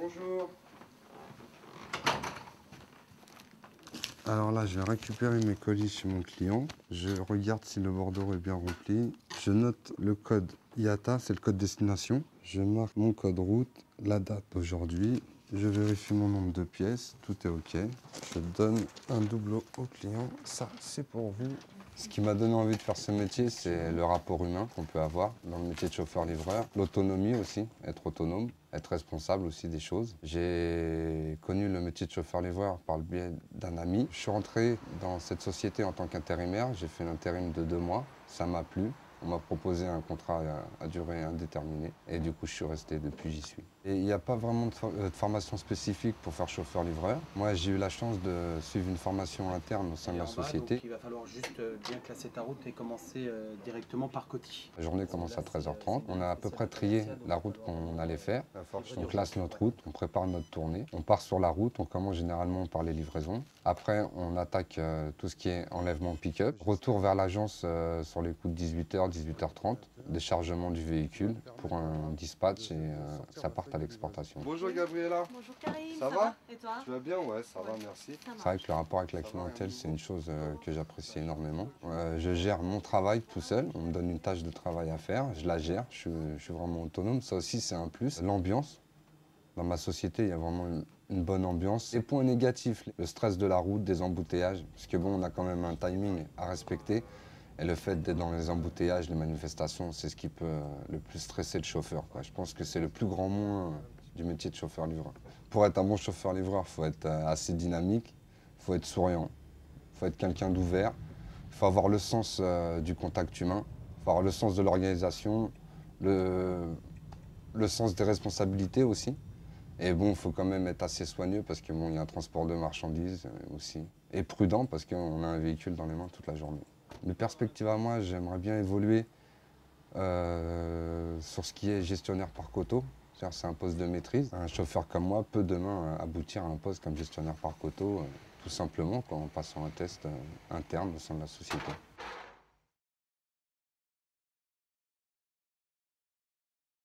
Bonjour. Alors là, je vais récupérer mes colis chez mon client. Je regarde si le bordereau est bien rempli. Je note le code IATA, c'est le code destination. Je marque mon code route, la date d'aujourd'hui. Je vérifie mon nombre de pièces, tout est OK. Je donne un doublot au client. Ça, c'est pour vous. Ce qui m'a donné envie de faire ce métier, c'est le rapport humain qu'on peut avoir dans le métier de chauffeur-livreur. L'autonomie aussi, être autonome, être responsable aussi des choses. J'ai connu le métier de chauffeur-livreur par le biais d'un ami. Je suis rentré dans cette société en tant qu'intérimaire. J'ai fait l'intérim de 2 mois. Ça m'a plu. On m'a proposé un contrat à durée indéterminée et du coup je suis resté depuis, j'y suis. Et il n'y a pas vraiment de formation spécifique pour faire chauffeur-livreur. Moi j'ai eu la chance de suivre une formation interne au sein de la société. Donc il va falloir juste bien classer ta route et commencer directement par Coty. La journée commence à 13h30. On a à peu près trié la route qu'on allait faire. On classe notre route, on prépare notre tournée. On part sur la route, on commence généralement par les livraisons. Après, on attaque tout ce qui est enlèvement pick-up. Retour vers l'agence sur les coups de 18h, 18h30. Déchargement du véhicule pour un dispatch et ça part à l'exportation. Bonjour Gabriella. Bonjour Karim, Ça va? Et toi? Tu vas bien? Ouais, ça va, merci. Ça C'est vrai que le rapport avec la clientèle, c'est une chose que j'apprécie énormément. Je gère mon travail tout seul. On me donne une tâche de travail à faire, je la gère, je suis vraiment autonome. Ça aussi, c'est un plus. L'ambiance. Dans ma société, il y a vraiment une bonne ambiance. Les points négatifs, le stress de la route, des embouteillages, parce que bon, on a quand même un timing à respecter. Et le fait d'être dans les embouteillages, les manifestations, c'est ce qui peut le plus stresser le chauffeur, quoi. Je pense que c'est le plus grand moins du métier de chauffeur-livreur. Pour être un bon chauffeur-livreur, il faut être assez dynamique, il faut être souriant, il faut être quelqu'un d'ouvert, il faut avoir le sens du contact humain, il faut avoir le sens de l'organisation, le sens des responsabilités aussi. Et bon, il faut quand même être assez soigneux parce que bon, il y a un transport de marchandises aussi. Et prudent parce qu'on a un véhicule dans les mains toute la journée. Mes perspectives à moi, j'aimerais bien évoluer sur ce qui est gestionnaire par coto. C'est un poste de maîtrise. Un chauffeur comme moi peut demain aboutir à un poste comme gestionnaire par coto, tout simplement en passant un test interne au sein de la société.